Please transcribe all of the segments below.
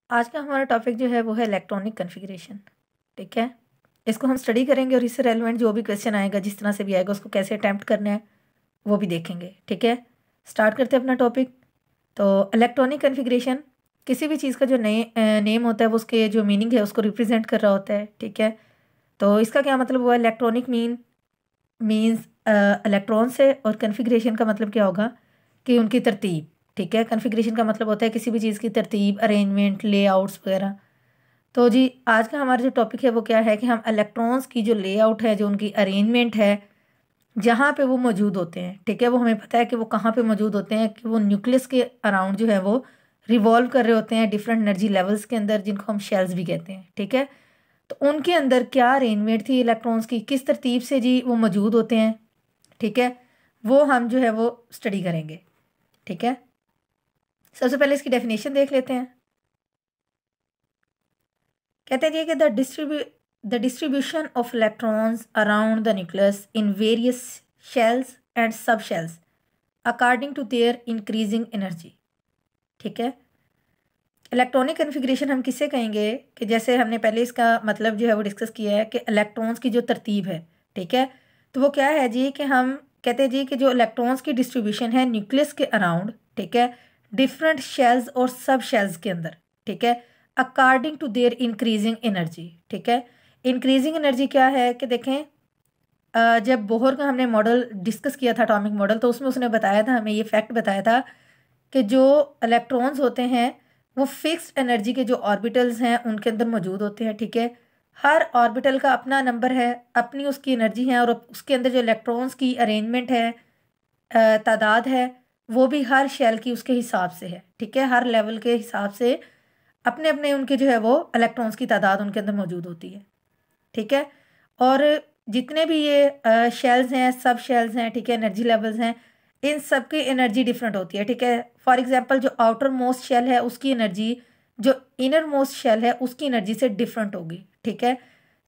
आज का हमारा टॉपिक जो है वो है इलेक्ट्रॉनिक कॉन्फ़िगरेशन। ठीक है, इसको हम स्टडी करेंगे और इससे रेलेवेंट जो भी क्वेश्चन आएगा, जिस तरह से भी आएगा, उसको कैसे अटैम्प्ट करना है वो भी देखेंगे। ठीक है, स्टार्ट करते हैं अपना टॉपिक। तो इलेक्ट्रॉनिक कॉन्फ़िगरेशन किसी भी चीज़ का जो नेम होता है वो उसके जो मीनिंग है उसको रिप्रेजेंट कर रहा होता है। ठीक है, तो इसका क्या मतलब हुआ? इलेक्ट्रॉनिक मीन्स इलेक्ट्रॉन्स है, और कॉन्फ़िगरेशन का मतलब क्या होगा कि उनकी तरतीब। ठीक है, कॉन्फ़िगरेशन का मतलब होता है किसी भी चीज़ की तरतीब, अरेंजमेंट, लेआउट्स वगैरह। तो जी आज का हमारा जो टॉपिक है वो क्या है कि हम इलेक्ट्रॉन्स की जो लेआउट है, जो उनकी अरेंजमेंट है, जहाँ पे वो मौजूद होते हैं। ठीक है, वो हमें पता है कि वो कहाँ पे मौजूद होते हैं, कि वो न्यूक्लियस के अराउंड जो है वो रिवॉल्व कर रहे होते हैं डिफरेंट एनर्जी लेवल्स के अंदर, जिनको हम शेल्स भी कहते हैं। ठीक है, तो उनके अंदर क्या अरेंजमेंट थी इलेक्ट्रॉन्स की, किस तरतीब से जी वो मौजूद होते हैं। ठीक है, वो हम जो है वो स्टडी करेंगे। ठीक है, सबसे पहले इसकी डेफिनेशन देख लेते हैं। कहते हैं जी कि the distribution of electrons around the nucleus in various shells and sub shells according to their increasing energy. ठीक है, इलेक्ट्रॉनिक कन्फिग्रेशन हम किससे कहेंगे कि जैसे हमने पहले इसका मतलब जो है वो डिस्कस किया है कि इलेक्ट्रॉन्स की जो तरतीब है। ठीक है, तो वो क्या है जी कि हम कहते हैं जी कि जो इलेक्ट्रॉन्स की डिस्ट्रीब्यूशन है न्यूक्लियस के अराउंड, ठीक है, डिफरेंट शेल्स और सब शेल्स के अंदर। ठीक है, according to their increasing energy. ठीक है, इंक्रीजिंग एनर्जी क्या है कि देखें, जब बोहर का हमने मॉडल डिस्कस किया था, एटॉमिक मॉडल, तो उसमें उसने बताया था, हमें ये फैक्ट बताया था कि जो इलेक्ट्रॉन्स होते हैं वो फिक्स्ड एनर्जी के जो ऑर्बिटल्स हैं उनके अंदर मौजूद होते हैं। ठीक है, हर ऑर्बिटल का अपना नंबर है, अपनी उसकी एनर्जी है, और उसके अंदर जो इलेक्ट्रॉन्स की अरेंजमेंट है, तादाद है, वो भी हर शेल की उसके हिसाब से है। ठीक है, हर लेवल के हिसाब से अपने अपने उनके जो है वो इलेक्ट्रॉन्स की तादाद उनके अंदर मौजूद होती है। ठीक है, और जितने भी ये शेल्स हैं, सब शेल्स हैं, ठीक है, एनर्जी लेवल्स हैं, इन सब की एनर्जी डिफरेंट होती है। ठीक है, फॉर एग्जांपल जो आउटर मोस्ट शेल है उसकी एनर्जी जो इनर मोस्ट शेल है उसकी एनर्जी से डिफरेंट होगी। ठीक है,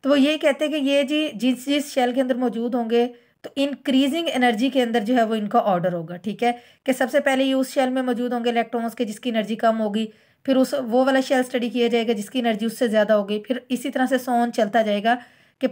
तो वो यही कहते हैं कि ये जी जिस जिस शेल के अंदर मौजूद होंगे, तो इंक्रीजिंग एनर्जी के अंदर जो है वो इनका ऑर्डर होगा। ठीक है, कि सबसे पहले ये उस शेल में मौजूद होंगे इलेक्ट्रॉन्स के जिसकी एनर्जी कम होगी, फिर उस वो वाला शेल स्टडी किया जाएगा जिसकी एनर्जी उससे ज़्यादा होगी, फिर इसी तरह से सोन चलता जाएगा कि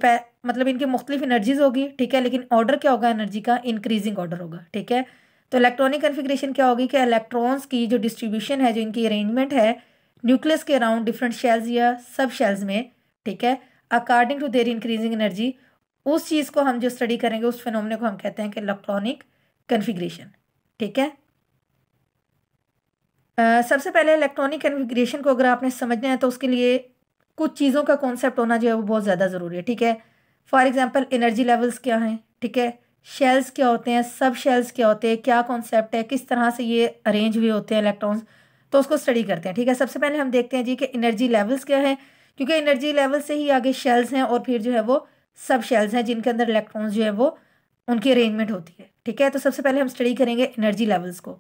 मतलब इनकी मुख्तलिफ एनर्जीज होगी। ठीक है, लेकिन ऑर्डर क्या होगा एनर्जी का? इंक्रीजिंग ऑर्डर होगा। ठीक है, तो इलेक्ट्रॉनिक कन्फिग्रेशन क्या होगी कि इलेक्ट्रॉन्स की जो डिस्ट्रीब्यूशन है, जो इनकी अरेंजमेंट है न्यूक्लियस के अराउंड डिफरेंट शेल्स या सब शेल्स में, ठीक है, according to their increasing energy, उस चीज़ को हम जो स्टडी करेंगे, उस फिनोमेना को हम कहते हैं कि इलेक्ट्रॉनिक कन्फिग्रेशन। ठीक है, सबसे पहले इलेक्ट्रॉनिक कन्फिग्रेशन को अगर आपने समझना है तो उसके लिए कुछ चीज़ों का कॉन्सेप्ट होना जो है वो बहुत ज़्यादा ज़रूरी है। ठीक है, फॉर एग्जांपल एनर्जी लेवल्स क्या हैं, ठीक है, शेल्स क्या होते हैं, सब शेल्स क्या होते हैं, क्या कॉन्सेप्ट है, किस तरह से ये अरेंज हुए होते हैं इलेक्ट्रॉन्स, तो उसको स्टडी करते हैं। ठीक है, सबसे पहले हम देखते हैं जी कि एनर्जी लेवल्स क्या है, क्योंकि एनर्जी लेवल से ही आगे शेल्स हैं और फिर जो है वो सब शेल्स हैं जिनके अंदर इलेक्ट्रॉन्स जो है वो उनकी अरेंजमेंट होती है। ठीक है, तो सबसे पहले हम स्टडी करेंगे एनर्जी लेवल्स को।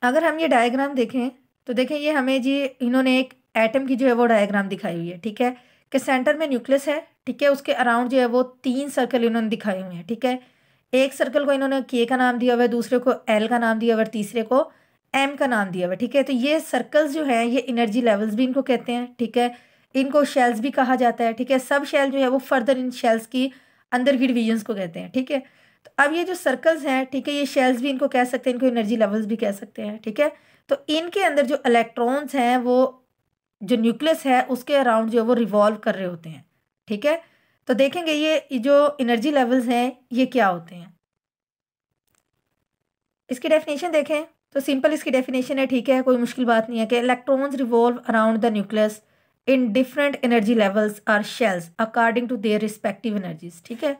अगर हम ये डायग्राम देखें तो देखें, ये हमें जी इन्होंने एक एटम की जो है वो डायग्राम दिखाई हुई है। ठीक है, कि सेंटर में न्यूक्लियस है, ठीक है, उसके अराउंड जो है वो 3 सर्कल इन्होंने दिखाए हुए हैं। ठीक है, एक सर्कल को इन्होंने के का नाम दिया हुआ है, दूसरे को एल का नाम दिया हुआ है, तीसरे को एम का नाम दिया हुआ है। ठीक है, तो ये सर्कल्स जो हैं ये एनर्जी लेवल्स भी इनको कहते हैं। ठीक है, इनको शेल्स भी कहा जाता है। ठीक है, सब शेल जो है वो फर्दर इन शेल्स की अंदर की डिविजन्स को कहते हैं। ठीक है, तो अब ये जो सर्कल्स हैं, ठीक है, ये शेल्स भी इनको कह सकते हैं, इनको एनर्जी लेवल्स भी कह सकते हैं। ठीक है, तो इनके अंदर जो इलेक्ट्रॉन्स हैं वो जो न्यूक्लियस है उसके अराउंड जो है वो रिवॉल्व कर रहे होते हैं। ठीक है, तो देखेंगे ये जो एनर्जी लेवल्स हैं ये क्या होते हैं। इसकी डेफिनेशन देखें तो सिंपल इसकी डेफिनेशन है, ठीक है, कोई मुश्किल बात नहीं है, कि electrons revolve around the nucleus in different energy levels or shells according to their respective energies. ठीक है,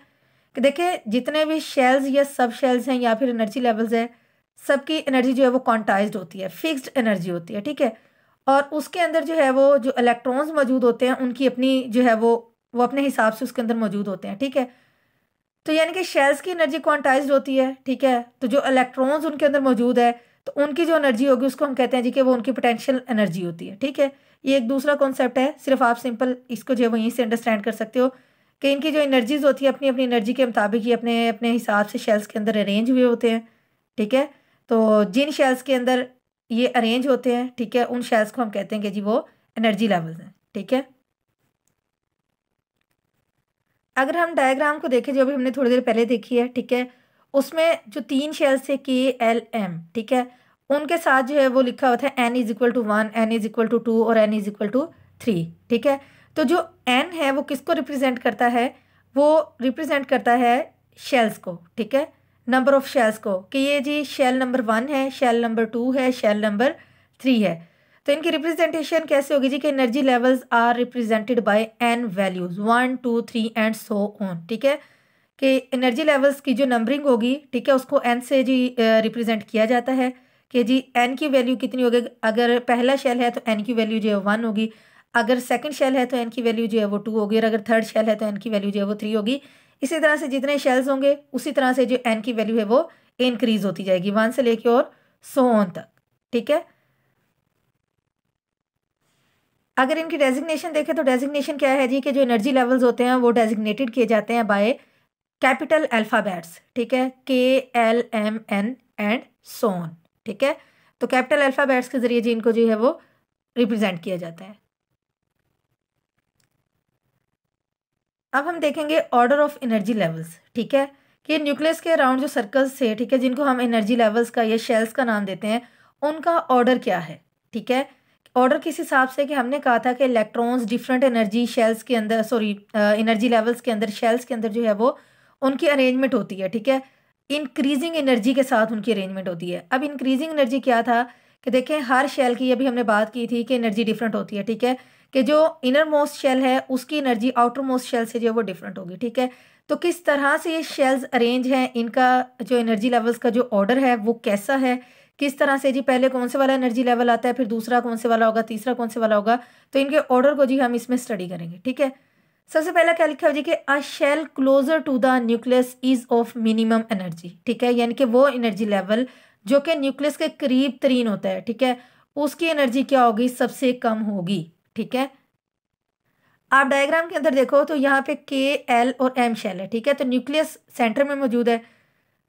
कि देखिए जितने भी शेल्स या सब शेल्स हैं या फिर एनर्जी लेवल्स हैं, सबकी एनर्जी जो है वो क्वांटाइज्ड होती है, फिक्स्ड एनर्जी होती है। ठीक है, और उसके अंदर जो है वो जो इलेक्ट्रॉन्स मौजूद होते हैं उनकी अपनी जो है वो अपने हिसाब से उसके अंदर मौजूद होते हैं। ठीक है, तो यानी कि शेल्स की एनर्जी क्वांटाइज्ड होती है। ठीक है, तो जो इलेक्ट्रॉन्स उनके अंदर मौजूद है तो उनकी जो एनर्जी होगी उसको हम कहते हैं जी कि वो उनकी पोटेंशियल एनर्जी होती है। ठीक है, ये एक दूसरा कॉन्सेप्ट है, सिर्फ आप सिंपल इसको जो है वहीं से अंडरस्टैंड कर सकते हो कि इनकी जो एनर्जीज होती है अपनी अपनी एनर्जी के मुताबिक ही अपने अपने हिसाब से शेल्स के अंदर अरेंज हुए होते हैं। ठीक है, तो जिन शेल्स के अंदर ये अरेंज होते हैं, ठीक है, उन शेल्स को हम कहते हैं कि जी वो एनर्जी लेवल्स हैं, ठीक है। अगर हम डायग्राम को देखें जो अभी हमने थोड़ी देर पहले देखी है, ठीक है, उसमें जो 3 शेल्स थे KLM, ठीक है, उनके साथ जो है वो लिखा हुआ था N=1, N=2 और N=3, ठीक है। तो जो N है वो किसको रिप्रेजेंट करता है, वो रिप्रेजेंट करता है शेल्स को, ठीक है, नंबर ऑफ शेल्स को, कि ये जी शेल नंबर 1 है, शेल नंबर 2 है, शेल नंबर 3 है। तो इनकी रिप्रेजेंटेशन कैसे होगी जी, कि energy levels are represented by N values 1 2 3 and so on, ठीक है, कि एनर्जी लेवल्स की जो नंबरिंग होगी, ठीक है, उसको N से जी रिप्रेजेंट किया जाता है कि जी N की वैल्यू कितनी होगी। अगर पहला शेल है तो N की वैल्यू जो है 1 होगी, अगर सेकंड शेल है तो N की वैल्यू जो है वो 2 होगी, और अगर थर्ड शेल है तो N की वैल्यू जो है वो 3 होगी। इसी तरह से जितने शेल्स होंगे उसी तरह से जो N की वैल्यू है वो इंक्रीज होती जाएगी 1 से लेके और सो ऑन तक, ठीक है। अगर इनकी डेजिग्नेशन देखें तो डेजिग्नेशन क्या है जी, कि जो एनर्जी लेवल्स होते हैं वो डेजिग्नेटेड किए जाते हैं बाय कैपिटल अल्फ़ाबेट्स, ठीक है, KLMN एंड सोन, ठीक है। तो कैपिटल अल्फ़ाबेट्स के जरिए जी इनको जो है वो रिप्रेजेंट किया जाता है। अब हम देखेंगे ऑर्डर ऑफ एनर्जी लेवल्स, ठीक है, कि न्यूक्लियस के अराउंड जो सर्कल्स थे, ठीक है, जिनको हम एनर्जी लेवल्स का या शेल्स का नाम देते हैं, उनका ऑर्डर क्या है, ठीक है। ऑर्डर किस हिसाब से, कि हमने कहा था कि इलेक्ट्रॉन्स डिफरेंट एनर्जी शेल्स के अंदर, सॉरी एनर्जी लेवल्स के अंदर, शेल्स के अंदर जो है वो उनकी अरेंजमेंट होती है, ठीक है, इंक्रीजिंग एनर्जी के साथ उनकी अरेंजमेंट होती है। अब इंक्रीजिंग एनर्जी क्या था, कि देखें हर शेल की अभी हमने बात की थी कि एनर्जी डिफरेंट होती है, ठीक है, कि जो इनर मोस्ट शेल है उसकी एनर्जी आउटर मोस्ट शेल से जो है वो डिफरेंट होगी, ठीक है। तो किस तरह से ये शेल्स अरेंज हैं, इनका जो एनर्जी लेवल्स का जो ऑर्डर है वो कैसा है, किस तरह से जी पहले कौन से वाला एनर्जी लेवल आता है, फिर दूसरा कौन से वाला होगा, तीसरा कौन से वाला होगा, तो इनके ऑर्डर को जी हम इसमें स्टडी करेंगे, ठीक है। सबसे पहला क्या लिखा है जी, कि a shell closer to the nucleus is of minimum energy, ठीक है, यानी कि वो एनर्जी लेवल जो कि न्यूक्लियस के करीब तरीन होता है, ठीक है, उसकी एनर्जी क्या होगी, सबसे कम होगी, ठीक है। आप डायग्राम के अंदर देखो तो यहाँ पे KL और M शेल है, ठीक है, तो न्यूक्लियस सेंटर में मौजूद है।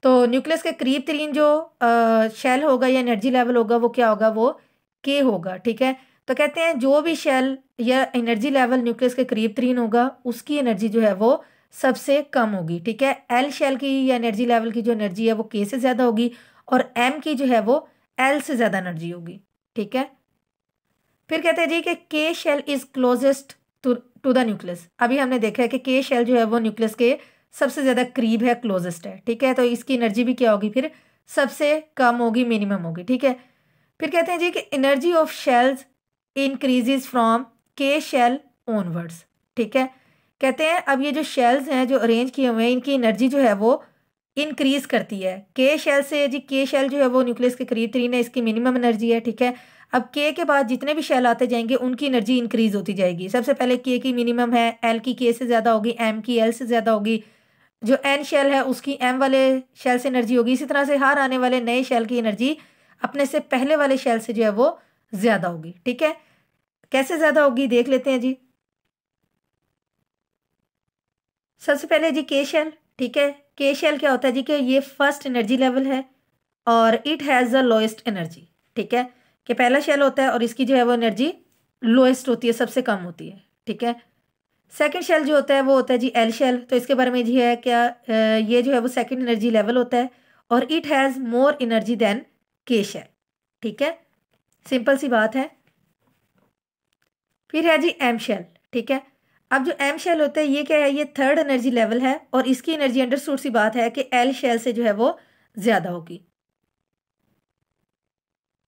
तो न्यूक्लियस के करीब तरीन जो शेल होगा या एनर्जी लेवल होगा वो क्या होगा, वो K होगा, ठीक है। तो कहते हैं जो भी शेल या एनर्जी लेवल न्यूक्लियस के करीब तरीन होगा उसकी एनर्जी जो है वो सबसे कम होगी, ठीक है। L शेल की या एनर्जी लेवल की जो एनर्जी है वो K से ज़्यादा होगी, और M की जो है वो L से ज़्यादा एनर्जी होगी, ठीक है। फिर कहते हैं जी कि K shell is closest to the nucleus. अभी हमने देखा है कि K शेल जो है वो न्यूक्लियस के सबसे ज़्यादा करीब है, क्लोजेस्ट है, ठीक है, तो इसकी एनर्जी भी क्या होगी, फिर सबसे कम होगी, मिनिमम होगी, ठीक है। फिर कहते हैं जी कि energy of shells increases from K shell onwards, ठीक है। कहते हैं अब ये जो शेल्स हैं जो अरेंज किए हुए हैं इनकी एनर्जी जो है वो इंक्रीज करती है K शेल से जी। K शेल जो है वो न्यूक्लियस के करीब तरीन है, इसकी मिनिमम एनर्जी है, ठीक है। अब K के बाद जितने भी शेल आते जाएंगे उनकी एनर्जी इंक्रीज होती जाएगी। सबसे पहले K की मिनिमम है, L की K से ज़्यादा होगी, M की L से ज़्यादा होगी, जो N शेल है उसकी M वाले शेल से एनर्जी होगी। इसी तरह से हर आने वाले नए शेल की एनर्जी अपने से पहले वाले शेल से जो है वो ज़्यादा होगी, ठीक है। कैसे ज़्यादा होगी देख लेते हैं जी। सबसे पहले जी K शेल, ठीक है, K शेल क्या होता है जी, कि ये फर्स्ट एनर्जी लेवल है और it has the lowest energy, ठीक है, कि पहला शेल होता है और इसकी जो है वो एनर्जी लोएस्ट होती है, सबसे कम होती है, ठीक है। सेकंड शेल जो होता है वो होता है जी L शेल, तो इसके बारे में जी है क्या, ये जो है वो सेकंड एनर्जी लेवल होता है और it has more energy than K shell, ठीक है, सिंपल सी बात है। फिर है जी M शेल, ठीक है। अब जो M शेल होता है ये क्या है, ये थर्ड एनर्जी लेवल है और इसकी एनर्जी अंडरस्टूड सी बात है कि L शेल से जो है वो ज़्यादा होगी।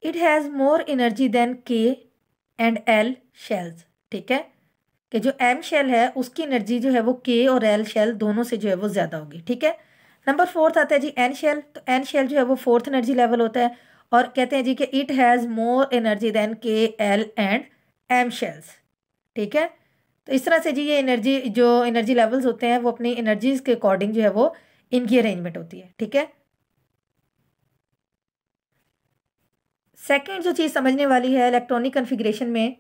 It has more energy than K and L shells, ठीक है, कि जो M शेल है उसकी एनर्जी जो है वो K और L शेल दोनों से जो है वो ज़्यादा होगी, ठीक है। नंबर 4 आता है जी N शेल, तो N शेल जो है वो फोर्थ एनर्जी लेवल होता है और कहते हैं जी कि it has more energy than K L and M shells, ठीक है। तो इस तरह से जी ये एनर्जी जो एनर्जी लेवल्स होते हैं वो अपनी एनर्जीज के अकॉर्डिंग जो है वो इनकी अरेंजमेंट होती है, ठीक है। सेकेंड जो चीज़ समझने वाली है इलेक्ट्रॉनिक कन्फिग्रेशन में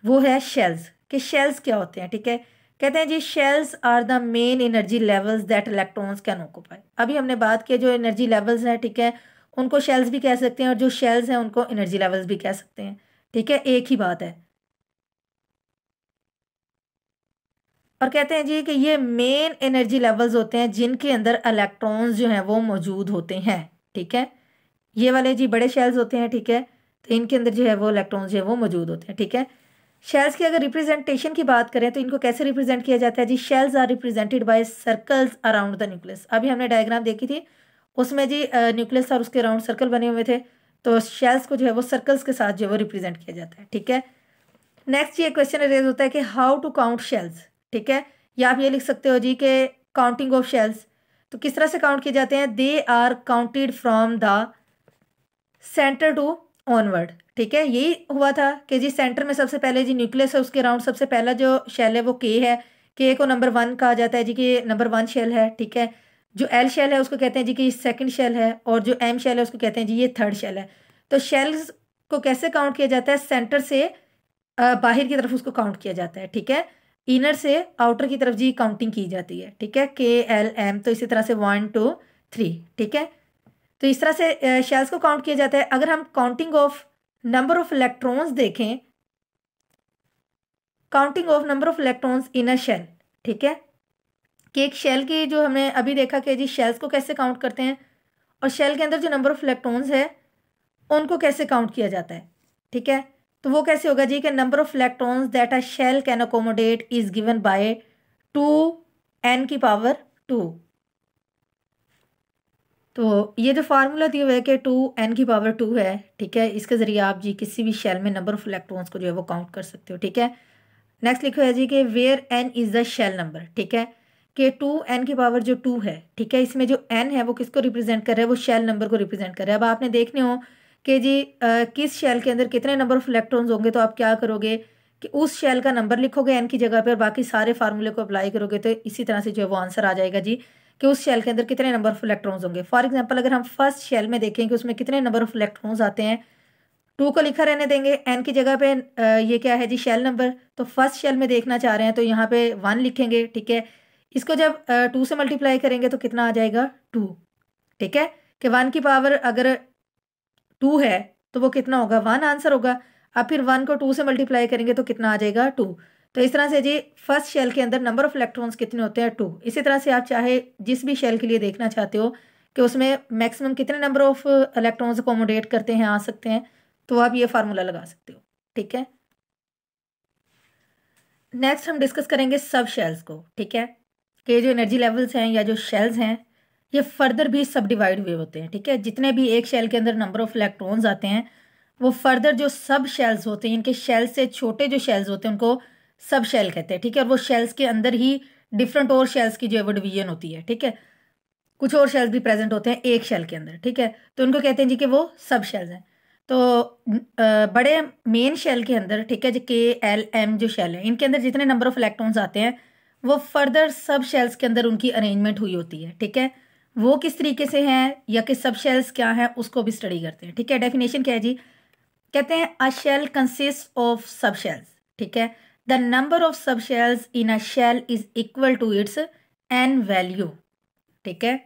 वो है शेल्स, कि शेल्स क्या होते हैं, ठीक है। कहते हैं जी shells are the main energy levels that electrons can occupy. अभी हमने बात की जो एनर्जी लेवल्स हैं, ठीक है, उनको शेल्स भी कह सकते हैं, और जो शेल्स हैं उनको एनर्जी लेवल्स भी कह सकते हैं। ठीक है, एक ही बात है। और कहते हैं जी कि ये मेन एनर्जी लेवल्स होते हैं जिनके अंदर इलेक्ट्रॉन्स जो हैं वो मौजूद होते हैं। ठीक है, ये वाले जी बड़े शेल्स होते हैं। ठीक है, तो इनके अंदर जो है वो इलेक्ट्रॉन्स जो है वो मौजूद होते हैं। ठीक है, शेल्स की अगर रिप्रेजेंटेशन की बात करें तो इनको कैसे रिप्रेजेंट किया जाता है जी? Shells are represented by circles around the nucleus. अभी हमने डायग्राम देखी थी, उसमें जी न्यूक्लियस और उसके अराउंड सर्कल बने हुए थे, तो शेल्स को जो है वो सर्कल्स के साथ जो है वो रिप्रेजेंट किया जाता है। ठीक है, नेक्स्ट ये क्वेश्चन रेज होता है कि हाउ टू काउंट शेल्स। ठीक है, या आप ये लिख सकते हो जी कि काउंटिंग ऑफ शेल्स, तो किस तरह से काउंट किए जाते हैं? They are counted from the centre to onward. ठीक है, यही हुआ था कि जी सेंटर में सबसे पहले जी न्यूक्लियस है, उसके अराउंड सबसे पहला जो शेल है वो के है। के को नंबर 1 कहा जाता है जी कि नंबर 1 शेल है। ठीक है, जो एल शेल है उसको कहते हैं जी कि सेकंड शेल है, और जो एम शेल है उसको कहते हैं जी ये थर्ड शेल है। तो शेल्स को कैसे काउंट किया जाता है? सेंटर से बाहर की तरफ उसको काउंट किया जाता है। ठीक है, इनर से आउटर की तरफ जी काउंटिंग की जाती है। ठीक है, के एल एम, तो इसी तरह से 1 2 3। ठीक है, तो इस तरह से शेल्स को काउंट किया जाता है। अगर हम counting of number of electrons देखें, counting of number of electrons in a shell, ठीक है, कि एक शेल की जो हमने अभी देखा कि जी शेल्स को कैसे काउंट करते हैं, और शेल के अंदर जो नंबर ऑफ इलेक्ट्रॉन्स है उनको कैसे काउंट किया जाता है। ठीक है, तो वो कैसे होगा जी कि number of electrons that a shell can accommodate is given by 2n⁻²। तो ये जो फार्मूला दिया हुआ है कि 2n⁻² है। ठीक है, इसके ज़रिए आप जी किसी भी शेल में नंबर ऑफ इलेक्ट्रॉन्स को जो है वो काउंट कर सकते हो। ठीक है, नेक्स्ट लिखो है जी कि where n is the shell number. ठीक है, कि 2n⁻² है। ठीक है, इसमें जो n है वो किसको रिप्रेजेंट कर रहा है? वो शेल नंबर को रिप्रेजेंट कर रहा है। अब आपने देखने हो कि जी किस शेल के अंदर कितने नंबर ऑफ इलेक्ट्रॉन्स होंगे, तो आप क्या करोगे कि उस शेल का नंबर लिखोगे n की जगह पे, और बाकी सारे फार्मूले को अप्लाई करोगे, तो इसी तरह से जो है वो आंसर आ जाएगा जी कि उस शेल के अंदर कितने नंबर ऑफ इलेक्ट्रॉन्स होंगे। फॉर एग्जांपल अगर हम फर्स्ट शेल में देखें कि उसमें कितने नंबर ऑफ इलेक्ट्रॉन्स आते हैं, 2 को लिखा रहने देंगे, n की जगह पे ये क्या है जी? Shell number. तो फर्स्ट शेल में देखना चाह रहे हैं तो यहाँ पे 1 लिखेंगे। ठीक है, इसको जब 2 से मल्टीप्लाई करेंगे तो कितना आ जाएगा? 2। ठीक है, कि 1 की पावर अगर 2 है तो वो कितना होगा? 1 आंसर होगा। अब फिर 1 को 2 से मल्टीप्लाई करेंगे तो कितना आ जाएगा? 2। तो इस तरह से जी फर्स्ट शेल के अंदर नंबर ऑफ इलेक्ट्रॉन्स कितने होते हैं? 2। इसी तरह से आप चाहे जिस भी शेल के लिए देखना चाहते हो कि उसमें मैक्सिमम कितने नंबर ऑफ इलेक्ट्रॉन्स अकोमोडेट करते हैं, आ सकते हैं, तो आप ये फार्मूला लगा सकते हो। ठीक है, नेक्स्ट हम डिस्कस करेंगे सब शेल्स को। ठीक है, कि जो एनर्जी लेवल्स हैं या जो शेल्स हैं ये फर्दर भी सब डिवाइड हुए होते हैं। ठीक है, जितने भी एक शेल के अंदर नंबर ऑफ इलेक्ट्रॉन्स आते हैं वो फर्दर जो सब शेल्स होते हैं, इनके शेल से छोटे जो शेल्स होते हैं उनको सब शेल कहते हैं। ठीक है, और वो शेल्स के अंदर ही डिफरेंट और शेल्स की जो है वो डिवीजन होती है। ठीक है, कुछ और शेल्स भी प्रेजेंट होते हैं एक शेल के अंदर। ठीक है, तो उनको कहते हैं जी कि वो सब शेल्स हैं। तो बड़े मेन शेल के अंदर, ठीक है जी, के एल एम जो शेल है इनके अंदर जितने नंबर ऑफ इलेक्ट्रॉन्स आते हैं वो फर्दर सब शेल्स के अंदर उनकी अरेंजमेंट हुई होती है। ठीक है, वो किस तरीके से हैं या कि सब शेल्स क्या हैं उसको भी स्टडी करते हैं। ठीक है, डेफिनेशन क्या है जी? कहते हैं a shell consist of sub shells. ठीक है, the number of sub shells in a shell is equal to its n value. ठीक है,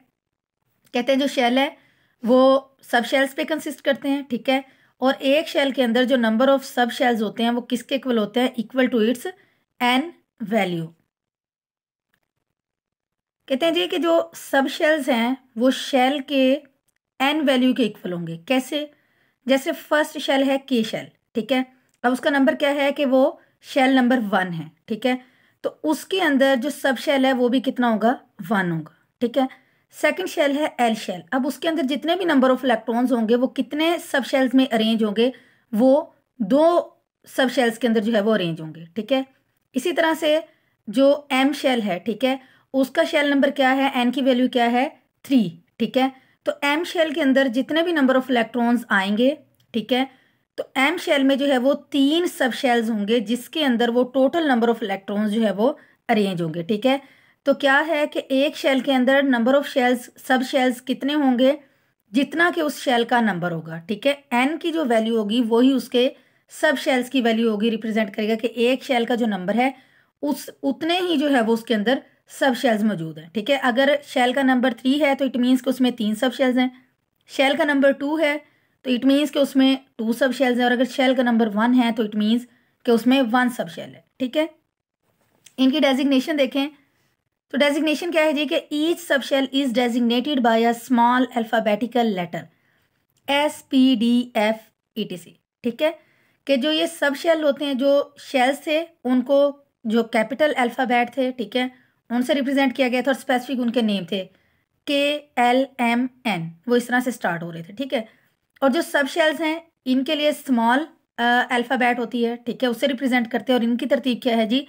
कहते हैं जो शेल है वो सब शेल्स पे कंसिस्ट करते हैं। ठीक है, और एक शेल के अंदर जो नंबर ऑफ सब शेल्स होते हैं वो किसके इक्वल होते हैं? Equal to its n value. कहते हैं जी कि जो सब शेल्स हैं वो शेल के एन वैल्यू के इक्वल होंगे। कैसे? जैसे फर्स्ट शेल है के शेल। ठीक है, अब उसका नंबर क्या है कि वो शेल नंबर 1 है। ठीक है, तो उसके अंदर जो सब शेल है वो भी कितना होगा? 1 होगा। ठीक है, सेकंड शेल है एल शेल। अब उसके अंदर जितने भी नंबर ऑफ इलेक्ट्रॉन्स होंगे वो कितने सब शेल्स में अरेंज होंगे? वो 2 सब शेल्स के अंदर जो है वो अरेंज होंगे। ठीक है, इसी तरह से जो एम शेल है, ठीक है, उसका शेल नंबर क्या है? एन की वैल्यू क्या है? 3। ठीक है, तो एम शेल के अंदर जितने भी नंबर ऑफ इलेक्ट्रॉन्स आएंगे, ठीक है, तो एम शेल में जो है वो 3 सब शेल्स होंगे जिसके अंदर वो टोटल नंबर ऑफ इलेक्ट्रॉन्स जो है वो अरेंज होंगे। ठीक है, तो क्या है कि एक शेल के अंदर नंबर ऑफ शेल्स सब शेल्स कितने होंगे? जितना कि उस शेल का नंबर होगा। ठीक है, एन की जो वैल्यू होगी वही उसके सब शेल्स की वैल्यू होगी, रिप्रेजेंट करेगा कि एक शेल का जो नंबर है उस उतने ही जो है वो उसके अंदर सब शेल्स मौजूद हैं। ठीक है, अगर शेल का नंबर 3 है तो इट मीन्स कि उसमें 3 सब शेल्स हैं। शेल का नंबर 2 है तो इट मीन्स कि उसमें 2 सब शेल्स हैं, और अगर शेल का नंबर 1 है तो इट मीन्स कि उसमें 1 सब शेल है। ठीक है, इनकी डेजिग्नेशन देखें तो डेजिग्नेशन क्या है जी कि each sub shell is designated by a small alphabetical letter SPDF ETC। ठीक है, कि जो ये सब शेल होते हैं, जो शेल्स थे उनको जो कैपिटल अल्फ़ाबेट थे, ठीक है, उनसे रिप्रेजेंट किया गया था और स्पेसिफिक उनके नेम थे KLMN, वो इस तरह से स्टार्ट हो रहे थे। ठीक है, और जो सब शेल्स हैं इनके लिए स्मॉल अल्फ़ाबेट होती है, ठीक है, उससे रिप्रेजेंट करते हैं, और इनकी तरतीब क्या है जी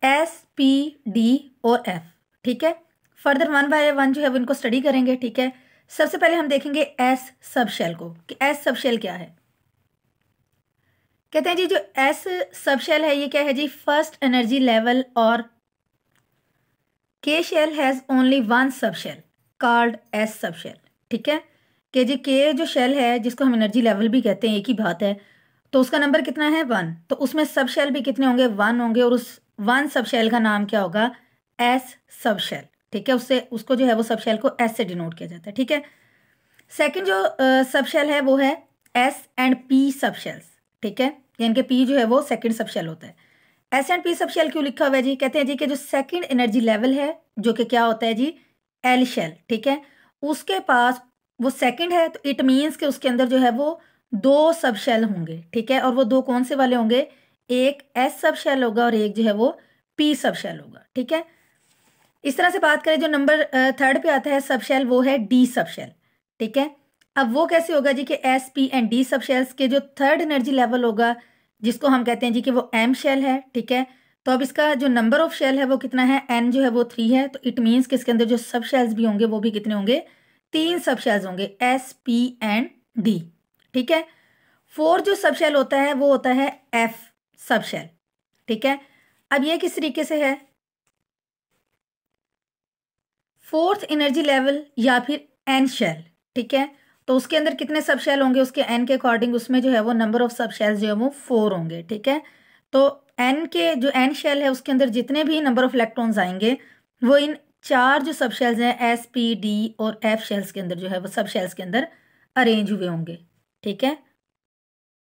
SPD और F। ठीक है, फर्दर 1 बाय 1 जो है वो इनको स्टडी करेंगे। ठीक है, सबसे पहले हम देखेंगे S सब शेल को कि S सब शेल क्या है। कहते हैं जी जो S सब शेल है ये क्या है जी, फर्स्ट एनर्जी लेवल, और K shell has only 1 sub shell called S sub shell. ठीक है, कि जी K जो शेल है जिसको हम एनर्जी लेवल भी कहते हैं, एक ही बात है, तो उसका नंबर कितना है 1, तो उसमें सब शेल भी कितने होंगे 1 होंगे, और उस 1 सब शेल का नाम क्या होगा S सब शेल। ठीक है, उससे उसको जो है वो सब शेल को S से डिनोट किया जाता है। ठीक है, सेकंड जो सब शेल है वो है S एंड P सब शेल्स। ठीक है, यानी कि P जो है वो सेकंड सब शेल होता है। S and P sub shell क्यों लिखा हुआ है जी, कहते हैं जी कि जो सेकंड एनर्जी लेवल है जो कि क्या होता है जी L शेल, ठीक है, उसके पास वो सेकंड है तो इट मीन्स कि उसके अंदर जो है वो 2 सब शेल होंगे। ठीक है, और वो 2 कौन से वाले होंगे, एक S सब शेल होगा और एक जो है वो P सब शेल होगा। ठीक है, इस तरह से बात करें जो नंबर 3 पे आता है सब शेल वो है D सब शेल। ठीक है, अब वो कैसे होगा जी कि S P एंड D सब शेल्स के जो थर्ड एनर्जी लेवल होगा जिसको हम कहते हैं जी कि वो M शेल है। ठीक है, तो अब इसका जो नंबर ऑफ शेल है वो कितना है, N जो है वो 3 है, तो इट मीन्स कि इसके अंदर जो सब शेल्स भी होंगे वो भी कितने होंगे, 3 सब शेल्स होंगे S P एंड D। ठीक है, 4 जो सब शेल होता है वो होता है F सब शेल। ठीक है, अब ये किस तरीके से है, 4th एनर्जी लेवल या फिर N शेल। ठीक है, तो उसके अंदर कितने सब शेल होंगे, उसके N के अकॉर्डिंग उसमें जो है वो नंबर ऑफ सब शेल्स जो है वो 4 होंगे। ठीक है, तो N के जो N शेल है उसके अंदर जितने भी नंबर ऑफ इलेक्ट्रॉन्स आएंगे वो इन 4 जो सब शेल्स हैं S P D और F शेल्स के अंदर जो है वो सब शेल्स के अंदर अरेंज हुए होंगे। ठीक है,